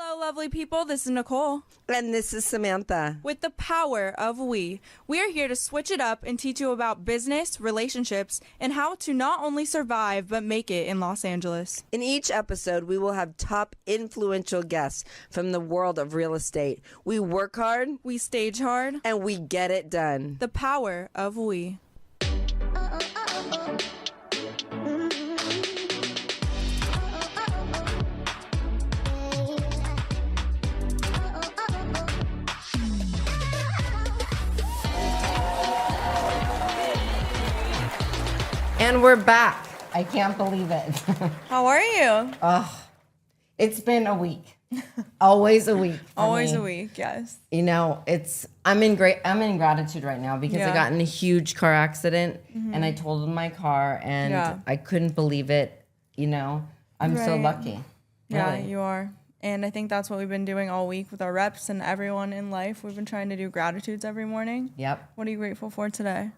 Hello, lovely people. This is Nicole. And this is Samantha. With the power of we are here to switch it up and teach you about business, relationships, and how to not only survive, but make it in Los Angeles. In each episode, we will have top influential guests from the world of real estate. We work hard, We stage hard. and we get it done. The power of we. And we're back. I can't believe it. How are you? It's been a week. Always a week. for Always me. a week, yes. You know, I'm in gratitude right now because I got in a huge car accident and I totaled my car and I couldn't believe it. You know, I'm so Right. lucky. Yeah, Really. you are. And I think that's what we've been doing all week with our reps and everyone in life. We've been trying to do gratitudes every morning. Yep. What are you grateful for today?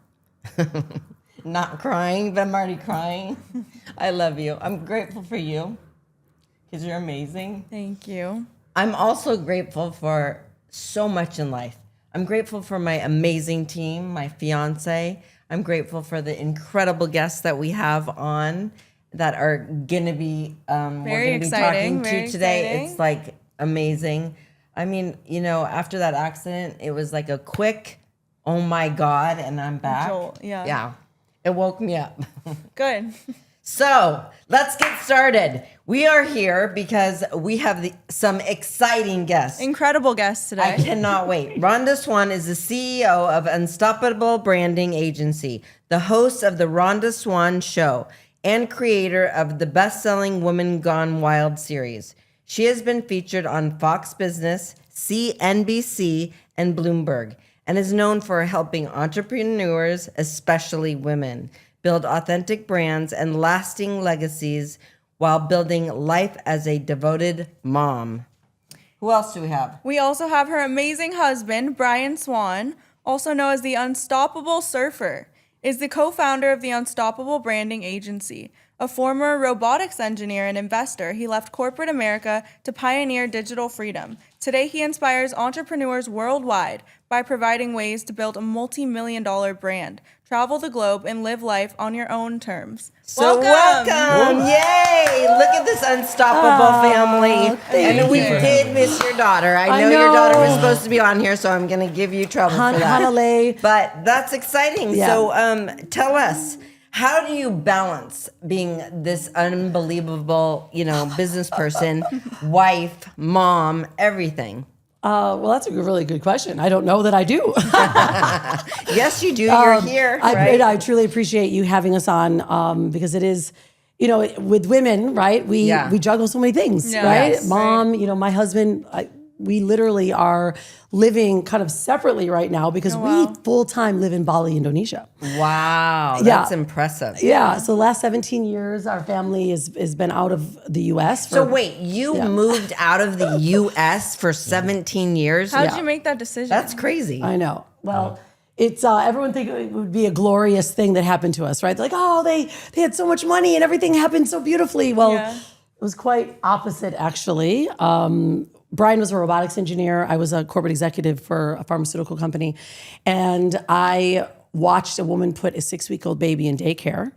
Not crying, but I'm already crying. I love you. I'm grateful for you because you're amazing. Thank you. I'm also grateful for so much in life. I'm grateful for my amazing team, my fiance. I'm grateful for the incredible guests that we have on that are going to be, we're Very going to be exciting, talking very to today. exciting. It's like amazing. I mean, you know, after that accident, it was like a quick, oh my God, and I'm back. Jolt, yeah. Yeah. It woke me up. Good. So let's get started. We are here because we have some exciting guests. Incredible guest today. I cannot wait. Rhonda Swan is the CEO of Unstoppable Branding Agency, the host of the Rhonda Swan Show, and creator of the best-selling Women Gone Wild series. She has been featured on Fox Business, CNBC, and Bloomberg, and is known for helping entrepreneurs, especially women, build authentic brands and lasting legacies while building life as a devoted mom. Who else do we have? We also have her amazing husband, Brian Swan, also known as the Unstoppable Surfer, is the co-founder of the Unstoppable Branding Agency. A former robotics engineer and investor, he left corporate America to pioneer digital freedom. Today, he inspires entrepreneurs worldwide by providing ways to build a multi-million-dollar brand, travel the globe, and live life on your own terms. So welcome. Yay. Look at this unstoppable family. And we did miss your daughter. I know your daughter was supposed to be on here, so I'm going to give you trouble for that. Hanalei. But that's exciting. Yeah. So tell us, how do you balance being this unbelievable, business person, wife, mom, everything? Well, that's a really good question. I don't know that I do. Yes, you do. You're here, right? I truly appreciate you having us on because it is, with women, right? We juggle so many things, Yeah. right? Yes. Mom, my husband, we literally are living kind of separately right now because we full-time live in Bali, Indonesia. Wow, that's impressive. Yeah. So the last 17 years, our family has been out of the U.S. So wait, you moved out of the U.S. for 17 years? How did you make that decision? That's crazy. I know. Well, it's everyone think it would be a glorious thing that happened to us, right? They're like, oh, they had so much money and everything happened so beautifully. Well, it was quite opposite, actually. Brian was a robotics engineer. I was a corporate executive for a pharmaceutical company. And I watched a woman put a 6-week-old baby in daycare.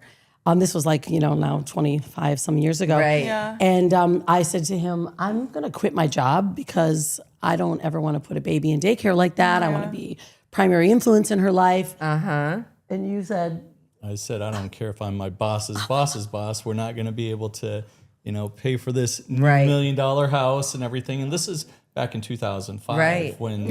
This was now 25 some years ago. Right. Yeah. And I said to him, I'm going to quit my job because I don't ever want to put a baby in daycare like that. I want to be primary influence in her life. Uh-huh. And you said, I said, I don't care if I'm my boss's boss's boss. We're not going to be able to, pay for this $1 million house and everything. And this is back in 2005 when,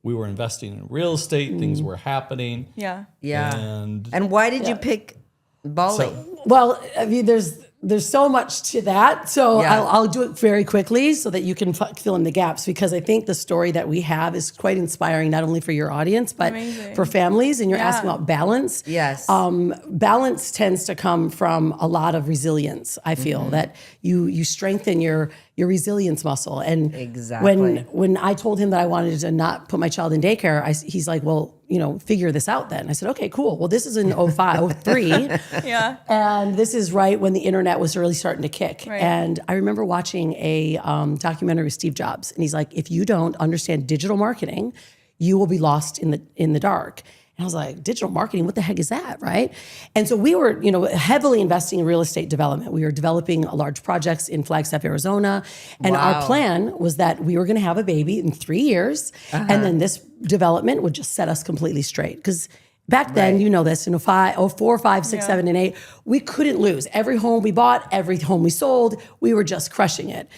we were investing in real estate. Things were happening. Yeah. Yeah. And why did you pick Bali? well, I mean, there's so much to that. So I'll do it very quickly so that you can fill in the gaps, because I think the story that we have is quite inspiring, not only for your audience, but for families. And you're asking about balance. Yes. Balance tends to come from a lot of resilience. I feel that you strengthen your resilience muscle. And Exactly. when I told him that I wanted to not put my child in daycare, he's like, well, figure this out then. I said, okay, cool. Well, this is in 03. Yeah. And this is right when the internet was really starting to kick. Right. And I remember watching a documentary with Steve Jobs. And he's like, if you don't understand digital marketing, you will be lost in the dark. And I was like, digital marketing, what the heck is that, right? And so we were, heavily investing in real estate development. We were developing large projects in Flagstaff, Arizona. And our plan was that we were going to have a baby in 3 years. And then this development would just set us completely straight. Because back then, this, 4, 5, 6, 7, and 8, we couldn't lose. Every home we bought, every home we sold, we were just crushing it.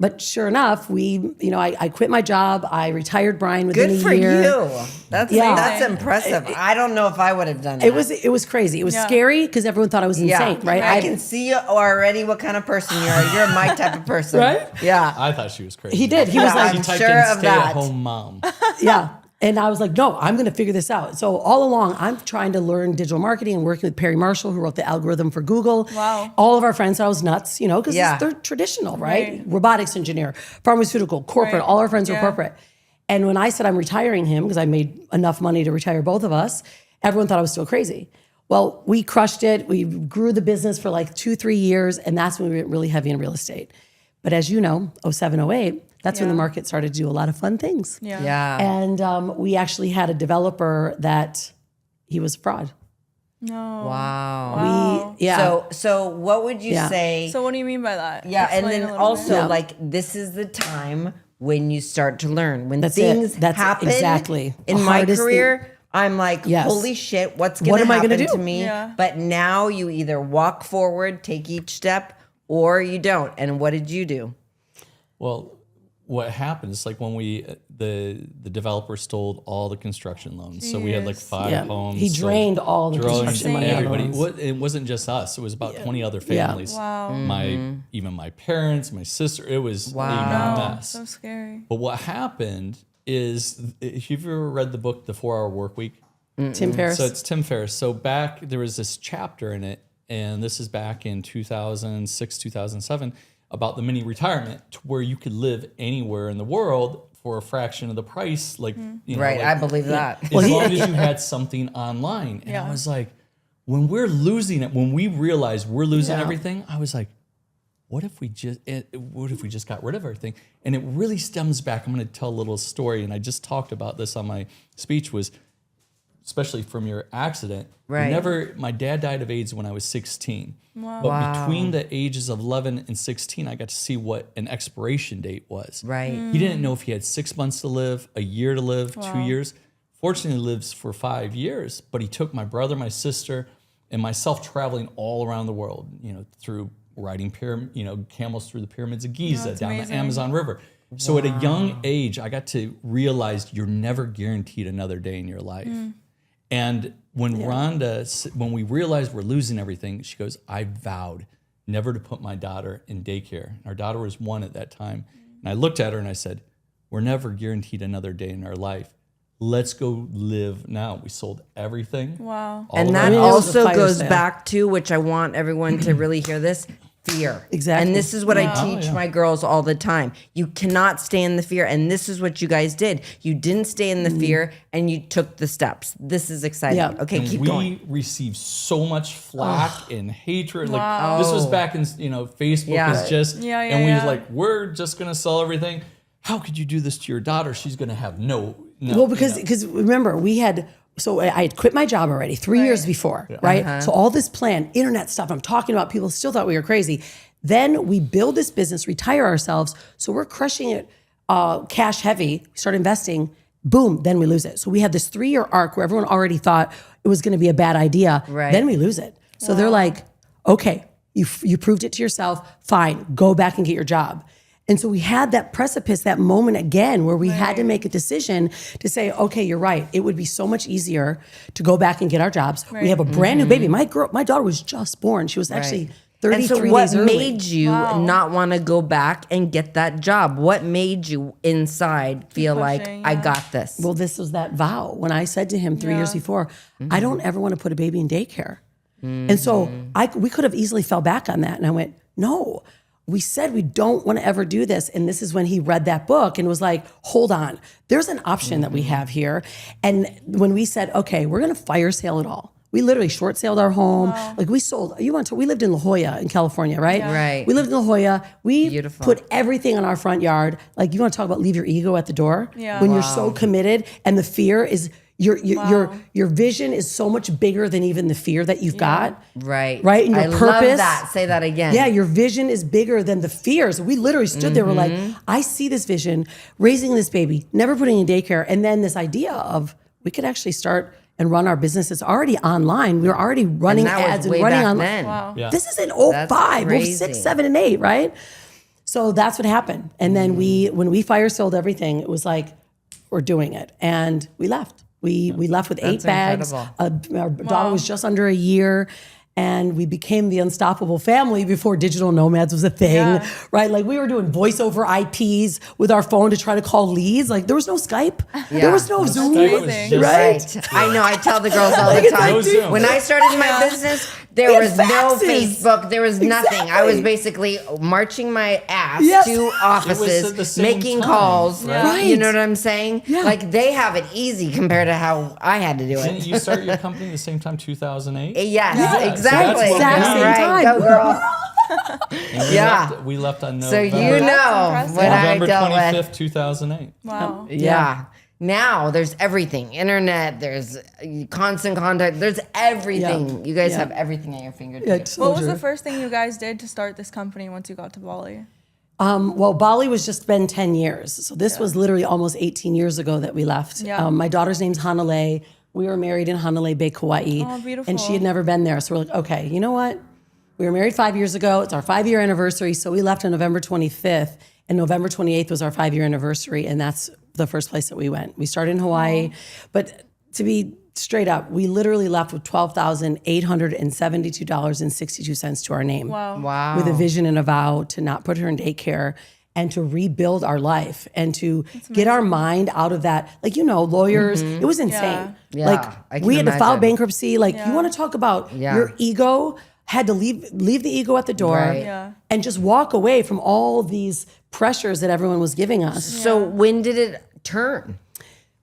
But sure enough, I quit my job. I retired Brian within a year. Good for you. That's impressive. I don't know if I would have done that. It was crazy. It was scary because everyone thought I was insane, right? I can see already what kind of person you are. You're my type of person. Right? Yeah. I thought she was crazy. He did. He was like, she typed sure in of that. stay-at-home mom. yeah. And I was like, no, I'm going to figure this out. So all along, I'm trying to learn digital marketing and working with Perry Marshall, who wrote the algorithm for Google. Wow. All of our friends thought I was nuts, because they're traditional, right? Robotics engineer, pharmaceutical, corporate. All our friends were corporate. And when I said I'm retiring him, because I made enough money to retire both of us, everyone thought I was still crazy. Well, we crushed it. We grew the business for like 2-3 years. And that's when we went really heavy in real estate. But as you know, 07, 08, that's when the market started to do a lot of fun things. Yeah. And we actually had a developer that he was a fraud. No. Wow. So what would you say? So what do you mean by that? Yeah, Explain and a then little also bit. like this is the time when you start to learn. When That's things it. That's happen exactly. in The my hardest career, I'm like, holy shit, what's going to am I happen gonna do? to me? Yeah. But now you either walk forward, take each step, or you don't. And what did you do? Well, what happened is like when the developer stole all the construction loans. So we had like 5 homes. He drained all the drained construction money. everybody. Loans. It wasn't just us. It was about 20 other families. Wow. Even my parents, my sister. It was a mess. So scary. But what happened is, if you've ever read the book, The 4-Hour Workweek, Tim Ferriss. So it's Tim Ferriss. So there was this chapter in it, and this is back in 2006, 2007, about the mini retirement, to where you could live anywhere in the world for a fraction of the price. I believe that. As long as you had something online. And I was like, when we're losing it, when we realize we're losing everything, I was like, what if we just got rid of everything? And it really stems back. I'm going to tell a little story, and I just talked about this on my speech, was especially from your accident. Right. My dad died of AIDS when I was 16. Wow. But between the ages of 11 and 16, I got to see what an expiration date was. Right. He didn't know if he had 6 months to live, a year to live, 2 years. Fortunately, he lives for 5 years, but he took my brother, my sister, and myself traveling all around the world, through riding camels through the pyramids of Giza, down the Amazon River. So at a young age, I got to realize you're never guaranteed another day in your life. And when Rhonda, when we realized we're losing everything, she goes, I vowed never to put my daughter in daycare. Our daughter was 1 at that time. And I looked at her and I said, we're never guaranteed another day in our life. Let's go live now. We sold everything. Wow. And that also goes back to, which I want everyone to really hear this, fear. Exactly. And this is what I teach my girls all the time. You cannot stay in the fear. And this is what you guys did. You didn't stay in the fear and you took the steps. This is exciting. Yeah. Okay, and keep we going. received so much flack and hatred. Like this was back in, Facebook is just, and we was like, we're just going to sell everything. How could you do this to your daughter? She's going to have no. Well, because remember, I had quit my job already 3 years before, right? So all this plan, internet stuff, I'm talking about, people still thought we were crazy. Then we build this business, retire ourselves. So we're crushing it cash heavy, start investing, boom, then we lose it. So we had this 3-year arc where everyone already thought it was going to be a bad idea. Right. Then we lose it. So they're like, okay, you proved it to yourself, fine, go back and get your job. And so we had that precipice, that moment again, where we had to make a decision to say, okay, you're right. It would be so much easier to go back and get our jobs. We have a brand new baby. My daughter was just born. She was actually 33 and so days what early. made you not want to go back and get that job? What made you inside feel like, I got this? Well, this was that vow. When I said to him 3 years before, I don't ever want to put a baby in daycare. And so we could have easily fell back on that. And I went, no. we said we don't want to ever do this. And this is when he read that book and was like, hold on, there's an option that we have here. And when we said, okay, we're going to fire sale it all. We literally short sailed our home. Like we sold, we lived in La Jolla in California, right? Yeah. Right. We lived in La Jolla. We Beautiful. put everything on our front yard. Like you want to talk about leave your ego at the door? Yeah. When you're so committed and the fear is, your vision is so much bigger than even the fear that you've got. Right. Right. And your I purpose. love that. Say that again. Yeah, your vision is bigger than the fears. We literally stood there, we're like, I see this vision, raising this baby, never putting in daycare. And then this idea of we could actually start and run our business. It's already online. We were already running ads and running online. Then. Wow. Yeah. This is in That's 05, crazy. 06, 7, and 8, right? So that's what happened. And then when we fire sold everything, it was like, we're doing it. And we left. We left with 8 bags. Our daughter was just under a year. And we became the unstoppable family before digital nomads was a thing, right? Like we were doing voiceover IPs with our phone to try to call leads. Like there was no Skype. There was no Zoom, Skype was just- right? I know. I tell the girls all the It's time. like, dude. When I started my business, there We had was no faxes. Facebook. There was nothing. I was Exactly. basically marching my ass Yes. to It was offices, at the same making time, calls. right? You know what I'm saying? Yeah. Like they have it easy compared to how I had to do Didn't it. you start your company at the same time, 2008? Yes, Yeah. exactly. So that's what Exact same right. time. Go girl. And Yeah. we left on So November, you know impressive. what I November dealt 25th, with. 2008. Wow. Yeah. Now there's everything. Internet, there's constant contact, there's everything. Yeah. You guys Yeah. have everything at your fingertips. Yeah, What was soldier. the first thing you guys did to start this company once you got to Bali? Well, Bali was just been 10 years. So this was literally almost 18 years ago that we left. Yeah. My daughter's name's Hanalei. We were married in Hanalei Bay, Kauai. Oh, beautiful. And she had never been there. So we're like, okay, you know what? We were married 5 years ago. It's our 5-year anniversary. So we left on November 25th. And November 28th was our 5-year anniversary. And that's the first place that we went. We started in Hawaii. But to be straight up, we literally left with $12,872.62 to our name. Wow. With a vision and a vow to not put her in daycare and to rebuild our life and to get our mind out of that. Like, lawyers, it was insane. Yeah, Like I can we had to file imagine. bankruptcy. Like you want to talk about your ego, had to leave the ego at the door Right. Yeah. and just walk away from all these pressures that everyone was giving us. So when did it turn?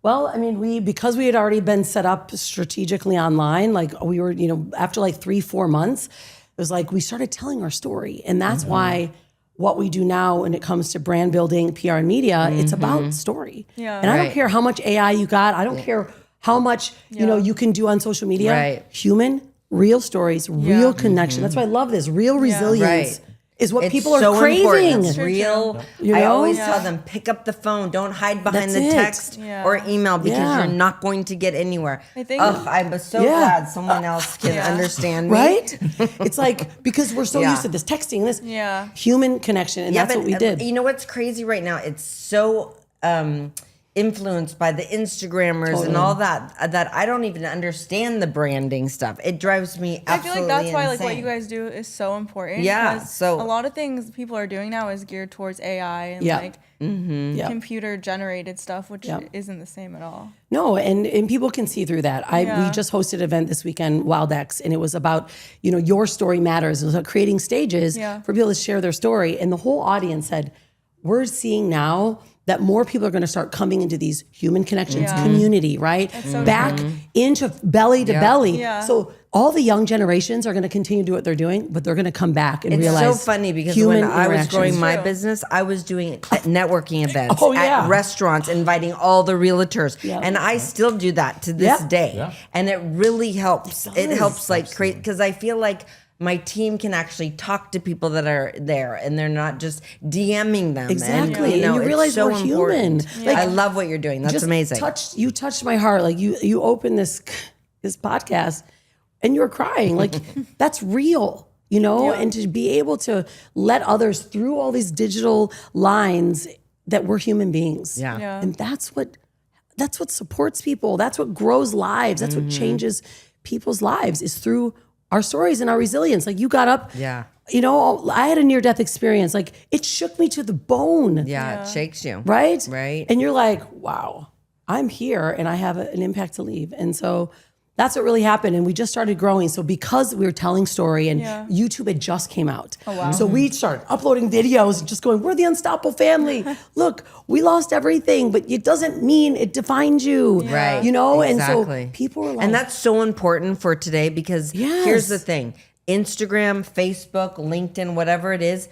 Well, I mean, because we had already been set up strategically online, like we were, after like 3-4 months, it was like we started telling our story. And that's why what we do now when it comes to brand building, PR, and media, it's about story. Yeah. And I don't Right. care how much AI you got. I don't care how much, you can do on social media. Right. Human, real stories, real connection. That's why I love this. Real resilience Right. is what It's people are so craving. important. It's True, real. You I know? always Yeah. tell them, pick up the phone. Don't hide behind That's the it. text Yeah. or email because Yeah. you're not going to get anywhere. I think- I'm so Yeah. glad someone else can understand me. Right? It's like, because we're so Yeah. used to this texting, this Yeah. human connection. And that's but, what we did. You know what's crazy right now? It's so influenced by the Instagrammers and all that I don't even understand the branding stuff. It drives me I feel absolutely like that's why like what insane. you guys do is so important. Yeah, 'cause so- a lot of things people are doing now is geared towards AI and Yeah. like Yeah. computer generated stuff, which Yeah. isn't the same at all. No, and people can see through that. We Yeah. just hosted an event this weekend, Wild X, and it was about, your story matters. It was about creating stages Yeah. for people to share their story. And the whole audience said, we're seeing now that more people are going to start coming into these human connections, Yeah. community, right? so Back into belly to belly. Yeah. So all the young generations are going to continue to do what they're doing, but they're going to come back and It's realize so funny because human when I was interactions. growing my True. business, I was doing networking events Oh, yeah. at restaurants, inviting all the realtors, Yeah. and I still do that to this Yeah. day. Yeah. And it really helps. It does. helps like create because I feel like my team can actually talk to people that are there, and they're not just DMing them. Exactly. And, And you it's realize so we're important. human. Like, I love what you're doing. That's just amazing. You touched my heart. Like you opened this podcast and you were crying. Like that's real, and to be able to let others through all these digital lines that we're human beings. Yeah. Yeah. And that's what supports people. That's what grows lives. That's Mm-hmm. what changes people's lives is through our stories and our resilience. Like you got up. Yeah. I had a near-death experience. Like it shook me to the bone. Yeah, it shakes you. Right? Right. And you're like, wow, I'm here and I have an impact to leave. And so That's what really happened. And we just started growing. So because we were telling story and Yeah. YouTube had just came out. Oh, wow. So we started uploading videos and just going, we're the unstoppable family. Look, we lost everything, but it doesn't mean it defines you. Right. You know? Exactly. And so people were like, and that's so important for today because here's the thing. Instagram, Facebook, LinkedIn, whatever it is,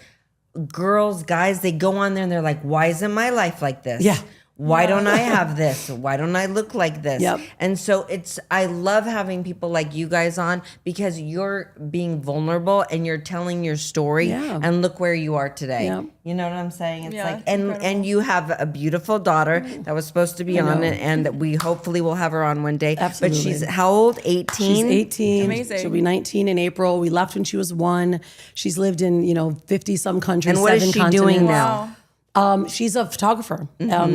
girls, guys, they go on there and they're like, why isn't my life like this? Yeah. Why don't I have this? Why don't I look like this? Yep. And so I love having people like you guys on because you're being vulnerable and you're telling your story and look where you are today. Yep. You know what I'm saying? It's Yeah, like, it's and incredible. you have a beautiful daughter that was supposed to be on it and we hopefully will have her on one day. Absolutely. But she's how old? 18? She's 18. Amazing. She'll be 19 in April. We left when she was 1. She's lived in, 50 some countries, And what is 7 she continents. doing now? She's a photographer.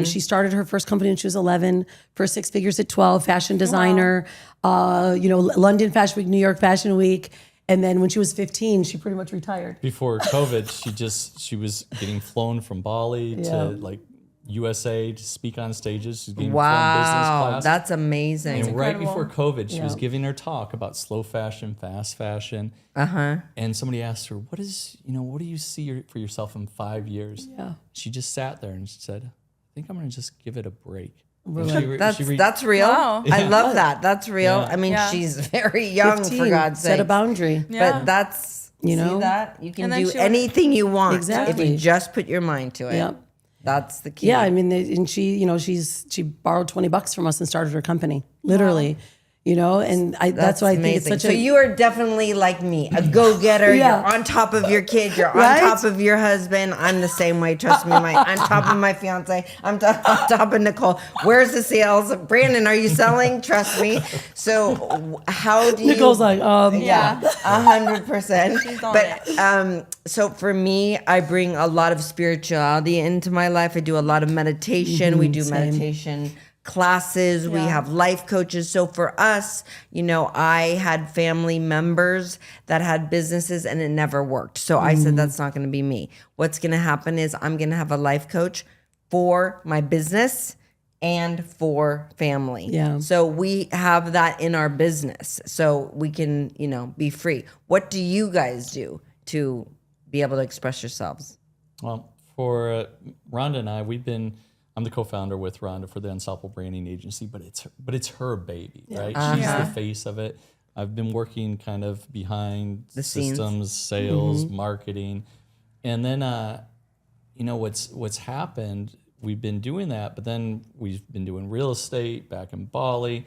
She started her first company when she was 11, first 6 figures at 12, fashion designer, London Fashion Week, New York Fashion Week. And then when she was 15, she pretty much retired. Before COVID, she was getting flown from Bali to like USA to speak on stages. She's getting flown business Wow, class. that's amazing. And right incredible. before COVID, she was giving her talk about slow fashion, fast fashion. And somebody asked her, what do you see for yourself in 5 years? Yeah. She just sat there and she said, I think I'm going to just give it a break. That's real. Wow. I love that. That's real. Yeah. I mean, Yeah. she's very young, 15, for God's sake. set a boundary. Yeah. But that's, You know? see that? You can And then do she- anything you want if Exactly. you just put your mind to it. Yep. That's the key. Yeah, I mean, and she borrowed $20 from us and started her company, literally. And that's why I think it's amazing. such So a. you are definitely like me, a go-getter. Yeah. You're on top of your kid. You're Right? on top of your husband. I'm the same way. Trust me. On top of my fiance. I'm on top of Nicole. Where's the sales? Brandon, are you selling? Trust me. So how do you? Nicole's like, Yeah. 100%. on But so for me, I bring a lot of spirituality into my life. I do a lot of meditation. We do meditation classes. We have life coaches. So for us, I had family members that had businesses and it never worked. So I said, that's not going to be me. What's going to happen is I'm going to have a life coach for my business and for family. Yeah. So we have that in our business so we can, be free. What do you guys do to be able to express yourselves? Well, for Rhonda and I, I'm the co-founder with Rhonda for the Unstoppable Branding Agency, but it's her baby, right? She's the face of it. I've been working kind of behind the systems, sales, marketing, and then what's happened. We've been doing that, but then we've been doing real estate back in Bali.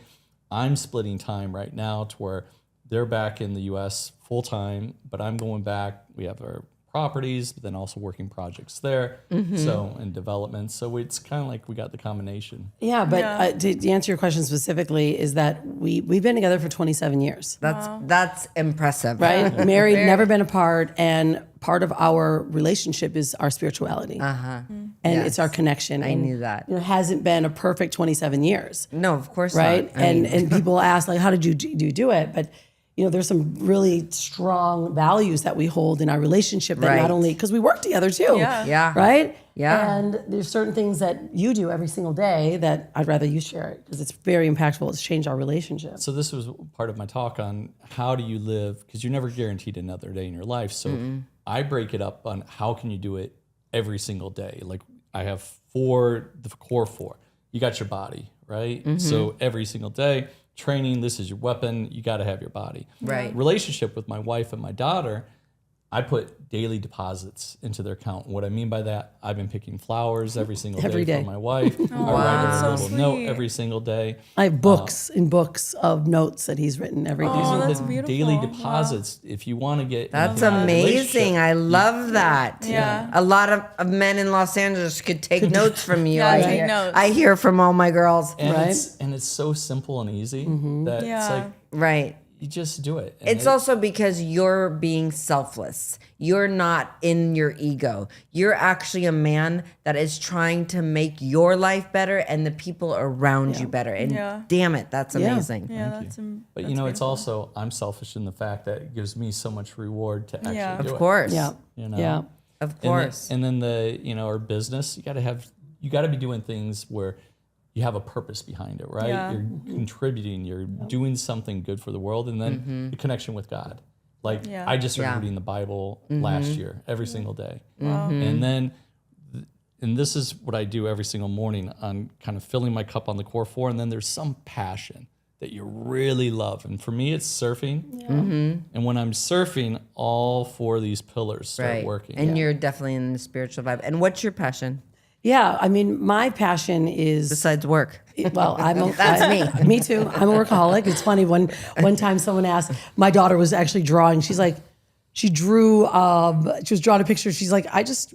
I'm splitting time right now to where they're back in the U.S. full time, but I'm going back. We have our properties, but then also working projects there, so and development. So it's kind of like we got the combination. Yeah, but to answer your question specifically, is that we've been together for 27 years, That's impressive. right? Married, never been apart, and part of our relationship is our spirituality, and it's our connection. I knew that. It hasn't been a perfect 27 years, No, of course right? not. I mean, And people ask like, how did you do it? But there's some really strong values that we hold in our relationship that not only because we work together too, Yeah. right? Yeah. And there's certain things that you do every single day that I'd rather you share it because it's very impactful. It's changed our relationship. So this was part of my talk on how do you live, because you're never guaranteed another day in your life. So I break it up on how can you do it every single day. Like I have the core four. You got your body, right? So every single day, training, this is your weapon. You got to have your body. Right. Relationship with my wife and my daughter, I put daily deposits into their account. What I mean by that, I've been picking flowers every single Every day day. for my wife. I write her a little note every single day. I have books and books of notes that he's written every day. These are that's the beautiful. daily Wow. deposits. If you want to get That's into a amazing. relationship, I love that. Yeah. A lot of men in Los Angeles could take notes from you. Yeah, I take hear, notes. I hear from all my girls. and Right? it's so simple and easy that Yeah. it's like Right. you just do it. And It's also because you're being selfless. You're not in your ego. You're actually a man that is trying to make your life better and the people around you better. And damn it, that's amazing. Yeah, that's But it's also I'm selfish in the fact that it gives me so much reward to actually Yeah. do Of it. course. Yeah. Yeah. Of And course. then the our business, you got to be doing things where you have a purpose behind it, right? Yeah. You're contributing, you're doing something good for the world, and then the connection with God. Like I just started reading the Bible last year, every single day. And then, and this is what I do every single morning on kind of filling my cup on the core 4, and then there's some passion that you really love. And for me, it's surfing. And when I'm surfing, all 4 of these pillars start working. And you're definitely in the spiritual vibe. And what's your passion? Yeah, I mean, my passion is Besides work. well, That's me. Me too. I'm a workaholic. It's funny one time someone asked, my daughter was actually drawing. She's like, she was drawing a picture. She's like,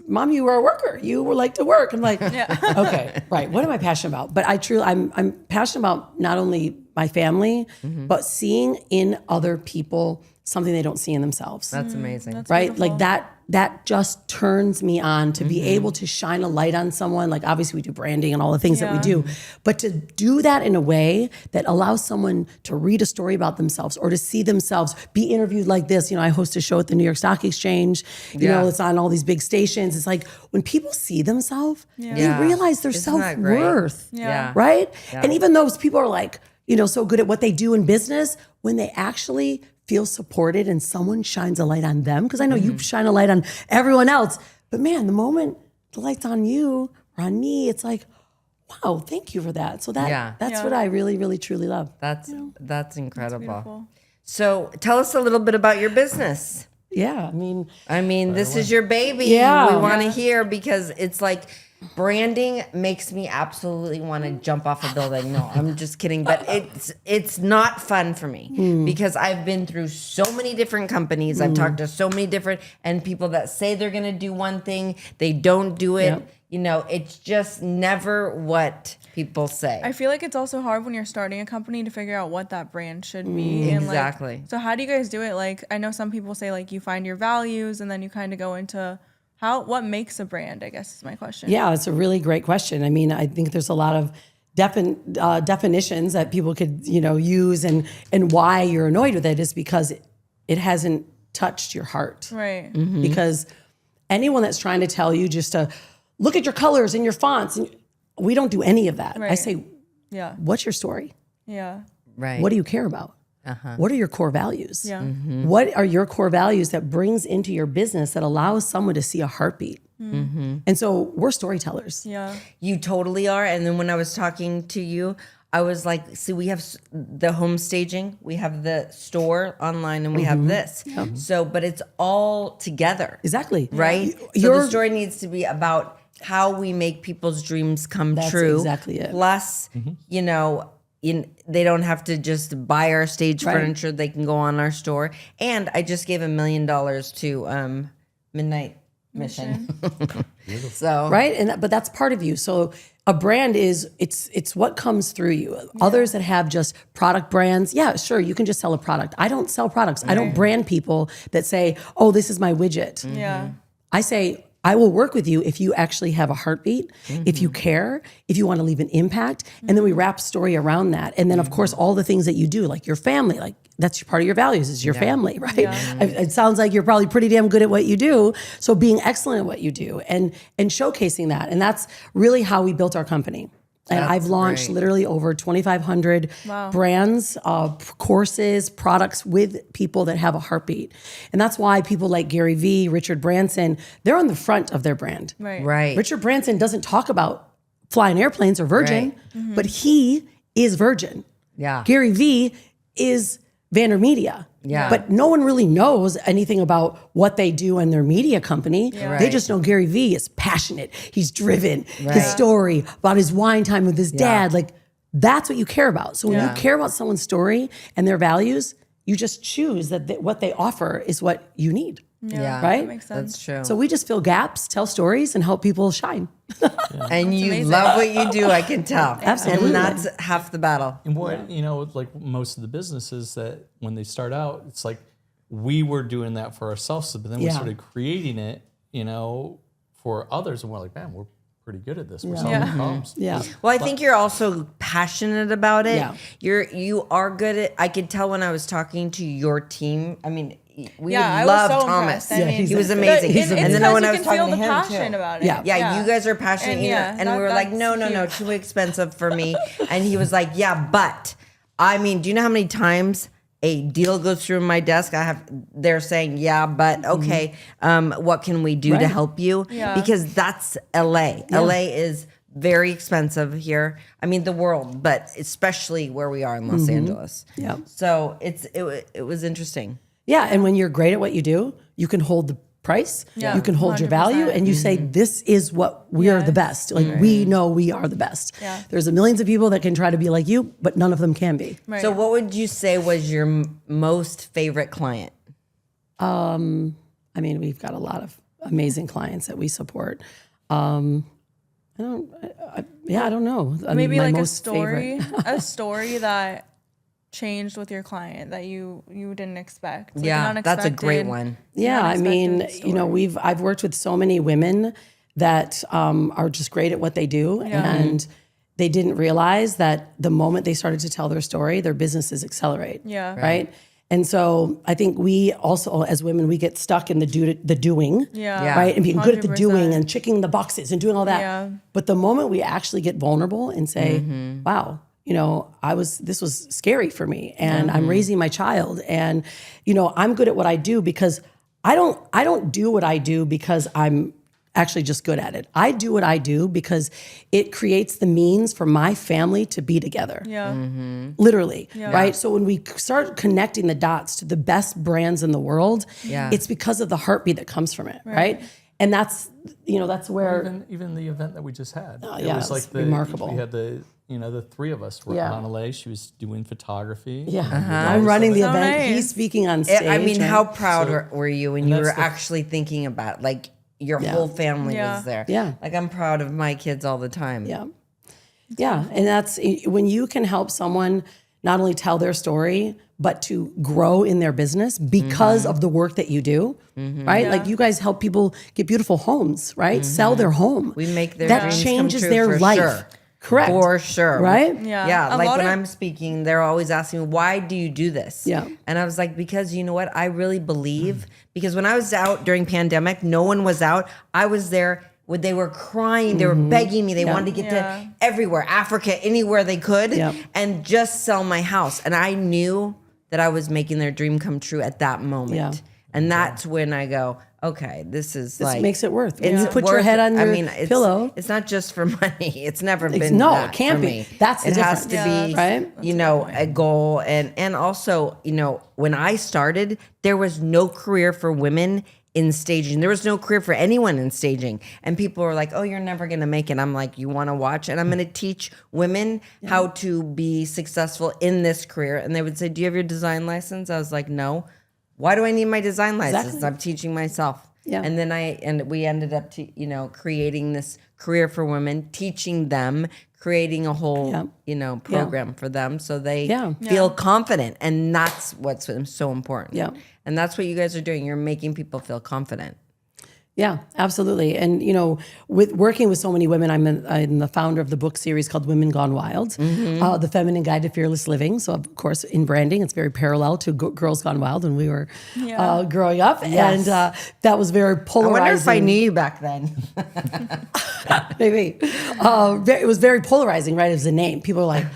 Mom, you are a worker. You would like to work. I'm like, okay, right. What am I passionate about? But I'm passionate about not only my family, but seeing in other people something they don't see in themselves. That's amazing. That's right? beautiful. Like that just turns me on to be able to shine a light on someone. Like obviously we do branding and all the things that we do, but to do that in a way that allows someone to read a story about themselves or to see themselves be interviewed like this. You know, I host a show at the New York Stock Exchange, you know, it's on all these big stations. It's like when people see themselves, they realize their Isn't that great? self-worth, Yeah. right? Yeah. And even those people are like, you know, so good at what they do in business, when they actually feel supported and someone shines a light on them, because I know you shine a light on everyone else, but man, the moment the light's on you or on me, it's like, wow, thank you for that. So that's what I really, really, truly love. That's incredible. Beautiful. So tell us a little bit about your business. Yeah, I mean, this is your baby. Yeah. We want to hear, because it's like branding makes me absolutely want to jump off a building. No, I'm just kidding. But it's not fun for me because I've been through so many different companies. I've talked to so many different and people that say they're going to do one thing, they don't do it. Yep. You know, it's just never what people say. I feel like it's also hard when you're starting a company to figure out what that brand should be. Exactly. And like, so how do you guys do it? Like, I know some people say like you find your values and then you kind of go into what makes a brand, I guess is my question. Yeah, it's a really great question. I mean, I think there's a lot of definitions that people could, you know, use, and why you're annoyed with it is because it hasn't touched your heart. Right. Because anyone that's trying to tell you just to look at your colors and your fonts, and we don't do any of that. Right. I say, Yeah. what's your story? Yeah. Right. What do you care about? What are your core values? Yeah. What are your core values that brings into your business that allows someone to see a heartbeat? And so we're storytellers. Yeah. You totally are. And then when I was talking to you, I was like, see, we have the home staging, we have the store online, and we have this. So, but it's all together. Exactly. Right? So the story needs to be about how we make people's dreams come That's true. exactly it. Plus, you know, they don't have to just buy our stage furniture. They can go on our store. And I just gave $1 million to Midnight Mission. So Right. But that's part of you. So a brand is, it's what comes through you. Others that have just product brands, yeah, sure, you can just sell a product. I don't sell products. I don't brand people that say, oh, this is my widget. Yeah. I say, I will work with you if you actually have a heartbeat, if you care, if you want to leave an impact. And then we wrap story around that. And then, of course, all the things that you do, like your family, like that's part of your values is your family, right? It sounds like you're probably pretty damn good at what you do. So being excellent at what you do and showcasing that. And that's really how we built our company. And I've launched literally over 2,500 brands, courses, products with people that have a heartbeat. And that's why people like Gary Vee, Richard Branson, they're on the front of their brand. right. Richard Branson doesn't talk about flying airplanes or Virgin, but he is Virgin. Yeah. Gary Vee is VaynerMedia. Yeah. But no one really knows anything about what they do in their media company. They just know Gary Vee is passionate. He's driven. His story about his wine time with his dad, like that's what you care about. So when you care about someone's story and their values, you just choose that what they offer is what you need. Yeah. Right? That makes sense. That's true. So we just fill gaps, tell stories, and help people shine. And you amazing. love what you do, I can tell. Absolutely. And that's half the battle. And what, you know, like most of the businesses that when they start out, it's like we were doing that for ourselves, but then we started creating it, you know, for others. And we're like, man, we're pretty good at this. We're solving problems. Yeah. Well, I think you're also passionate about it. Yeah. You are good at, I could tell when I was talking to your team. I mean, we I was love so Thomas. impressed. I mean, he was amazing. It's and then because when you I was can talking feel to the him passion too. about it. Yeah, you guys are passionate, And and we were like, no, too expensive for me. And he was like, yeah, but I mean, do you know how many times a deal goes through my desk? They're saying, yeah, but okay, what can we do to help you? Yeah. Because that's LA. LA is very expensive here. I mean, the world, but especially where we are in Los Angeles. Yeah. So it was interesting. Yeah, and when you're great at what you do, you can hold the price, you can hold your value, 100%. and you say, this is what we are the best. Like, we know we are the best. Yeah. There's a millions of people that can try to be like you, but none of them can be. Right. So what would you say was your most favorite client? I mean, we've got a lot of amazing clients that we support. I don't know. Maybe My like a most story, favorite. a story that changed with your client that you didn't expect. Like Yeah, an that's a great unexpected- one. Yeah, I mean, story. I've worked with so many women that are just great at what they do, and they didn't realize that the moment they started to tell their story, their businesses accelerate. Yeah. Right. And so I think we also, as women, we get stuck in the doing. Yeah. Right. And being good at the 100%. doing and checking the boxes and doing all that. Yeah. But the moment we actually get vulnerable and say, wow, this was scary for me, and I'm raising my child, and, I'm good at what I do because I don't do what I do because I'm actually just good at it. I do what I do because it creates the means for my family to be together. Yeah. Literally, right? So when we start connecting the dots to the best brands in the world, it's because of the heartbeat that comes from it, right? And that's where Even the event that we just had. It yeah, was it like was remarkable. We had the three of us were on LA. She was doing photography. Yeah, I'm running the So event. nice. He's speaking on stage. I mean, right? how proud were you when you were that's the- actually thinking about, like, your whole family was there? Yeah. Like, I'm proud of my kids all the time. Yeah, and that's when you can help someone not only tell their story, but to grow in their business because of the work that you do, right? Like, you guys help people get beautiful homes, right? Sell their home. We make their that dreams come changes true their for life. sure. Correct. For sure. Right? Yeah. A Like, lot when of- I'm speaking, they're always asking me, why do you do this? Yeah. And I was like, because you know what? I really believe, because when I was out during pandemic, no one was out. I was there when they were crying, they were begging me. They wanted to get to everywhere, Africa, anywhere they could, and just sell my house. And I knew that I was making their dream come true at that moment. Yeah. And that's when I go, okay, this makes it worth. When it's you put your worth head it. on your it's, pillow. It's not just for money. It's never been no, that it can't for be. me. That's the it has to difference. be, Right? a goal. And also, when I started, there was no career for women in staging. There was no career for anyone in staging. And people were like, oh, you're never going to make it. I'm like, you want to watch? And I'm going to teach women how to be successful in this career. And they would say, do you have your design license? I was like, no. Why do I need my design license? Exactly. I'm teaching myself. Yeah. And then we ended up creating this career for women, teaching them, creating a whole, program for them so they feel confident. And that's what's so important. Yeah. And that's what you guys are doing. You're making people feel confident. Yeah, absolutely. And, with working with so many women, I'm the founder of the book series called Women Gone Wild, The Feminine Guide to Fearless Living. So, of course, in branding, it's very parallel to Girls Gone Wild when we were growing up. Yes. And that was very I polarizing. wonder if I knew you back then. Maybe. It was very polarizing, right? It was a name. People are like,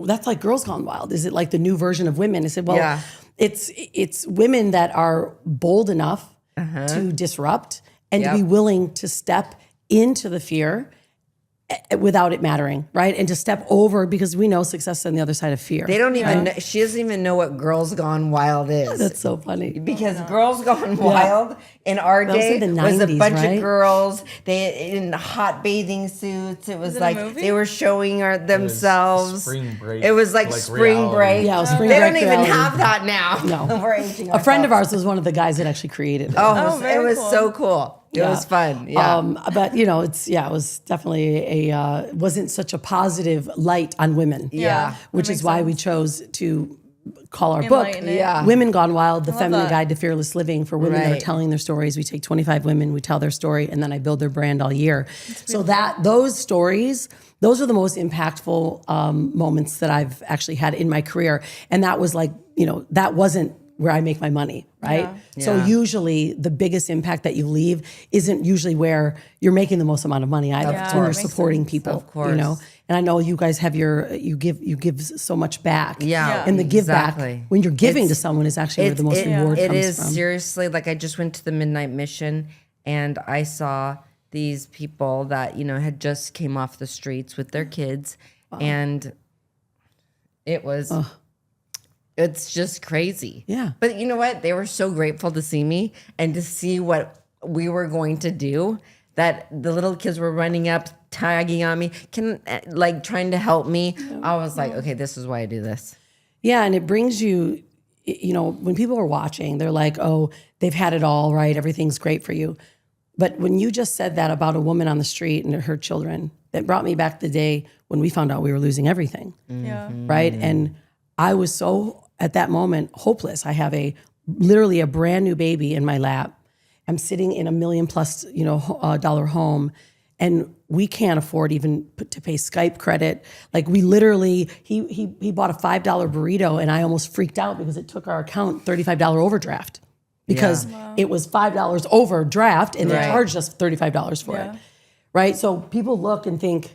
that's like Girls Gone Wild. Is it like the new version of women? I said, well, it's women that are bold enough to disrupt and to be willing to step into the fear without it mattering, right? And to step over, because we know success is on the other side of fear. They don't even know, she doesn't even know what Girls Gone Wild is. That's so funny. Because Girls Gone Wild in our That was day in the was a 90s, bunch right? of girls in hot bathing suits. It was it a like movie? they were showing themselves. spring break, It was like spring reality. break. Yeah, it was spring they break don't even reality. have that now. No. We're aging A friend of ourselves. ours was one of the guys that actually created it. Oh, it very was cool. so cool. It was fun. Yeah. But it was definitely wasn't such a positive light on women. Yeah. Which that is makes why sense. we chose to call our book Enlighten it. Women Gone Wild, The Feminine that. Guide to Fearless Living, for women that are Right. telling their stories. We take 25 women, we tell their story, and then I build their brand all year. So those stories, those are the most impactful moments that I've actually had in my career. And that was like, that wasn't where I make my money, right? Yeah. So usually the biggest impact that you leave isn't usually where you're making the most amount of money either. It's when you're supporting people, Of course. you know? And I know you guys have you give so much back. Yeah, And the give exactly. back, when you're giving to someone, is actually where the most reward It comes is from. seriously, like I just went to the Midnight Mission and I saw these people that, you know, had just came off the streets with their kids. And it was, it's just crazy. Yeah. But you know what? They were so grateful to see me and to see what we were going to do, that the little kids were running up, tagging on me, trying to help me. I was like, okay, this is why I do this. Yeah, and it brings you, you know, when people are watching, they're like, oh, they've had it all, right? Everything's great for you. But when you just said that about a woman on the street and her children, that brought me back the day when we found out we were losing everything, Yeah. right? And I was so, at that moment, hopeless. I have literally a brand new baby in my lap. I'm sitting in $1 million+ dollar home, and we can't afford even to pay Skype credit. Like we literally, he bought a $5 burrito, and I almost freaked out because it took our account $35 overdraft because it was $5 overdraft, and they charged us $35 for it, right? So people look and think,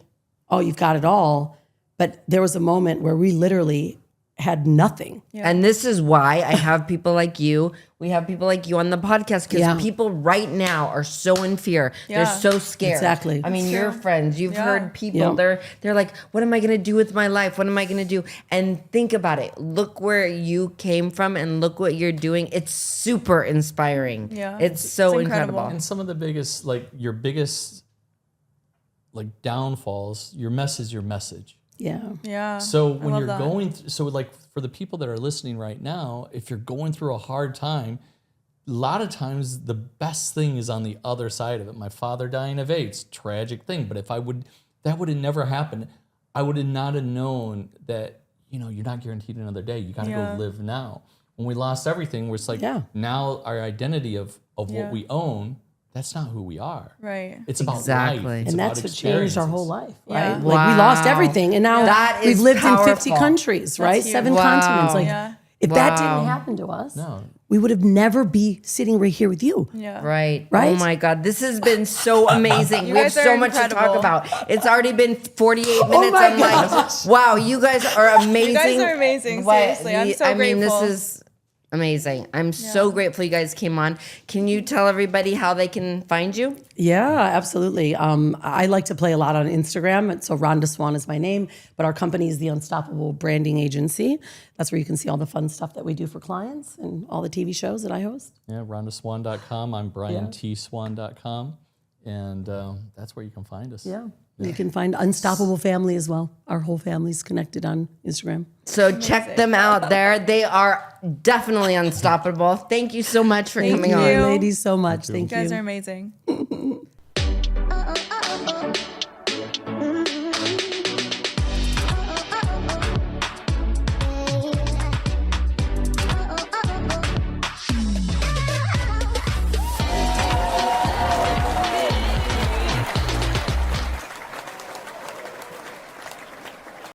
oh, you've got it all, but there was a moment where we literally had nothing. And this is why I have people like you. We have people like you on the podcast because people right now are so in fear. They're so scared. Exactly. I mean, your friends, you've heard people, they're like, what am I going to do with my life? What am I going to do? And think about it. Look where you came from and look what you're doing. It's super inspiring. Yeah. It's so It's incredible. incredible. And some of the biggest, like your biggest, like downfalls, your mess is your message. Yeah. Yeah. So when love you're that. going, so like for the people that are listening right now, if you're going through a hard time, a lot of times the best thing is on the other side of it. My father dying of AIDS, tragic thing. But if that would have never happened. I would have not have known that, you know, you're not guaranteed another day. You got to go live now. When we lost everything, where it's like now our identity of what we own, that's not who we are. Right. It's about Exactly. life. It's And about that's what changed our whole experiences. life, right? Yeah. Like we lost everything, and now That we've is lived in 50 powerful. countries, right? huge. 7 Wow. continents. Like Yeah. if that didn't happen to us, we would have never be sitting right here with you. Yeah. Right. Right? Oh my God. This has been so amazing. We have guys are so much to talk incredible. about. It's already been 48 minutes. my I'm like, wow, you guys are amazing. You guys are amazing. Seriously. I'm so I mean, grateful. this is amazing. I'm so grateful you guys came on. Can you tell everybody how they can find you? Yeah, absolutely. I like to play a lot on Instagram. So Rhonda Swan is my name, but our company is the Unstoppable Branding Agency. That's where you can see all the fun stuff that we do for clients and all the TV shows that I host. Yeah, rhondaswan.com. I'm briantswan.com. And that's where you can find us. Yeah. You can find Unstoppable Family as well. Our whole family's connected on Instagram. So check them out there. They are definitely unstoppable. Thank you so much for coming you. on. Ladies, so much. Thank You guys you. are amazing.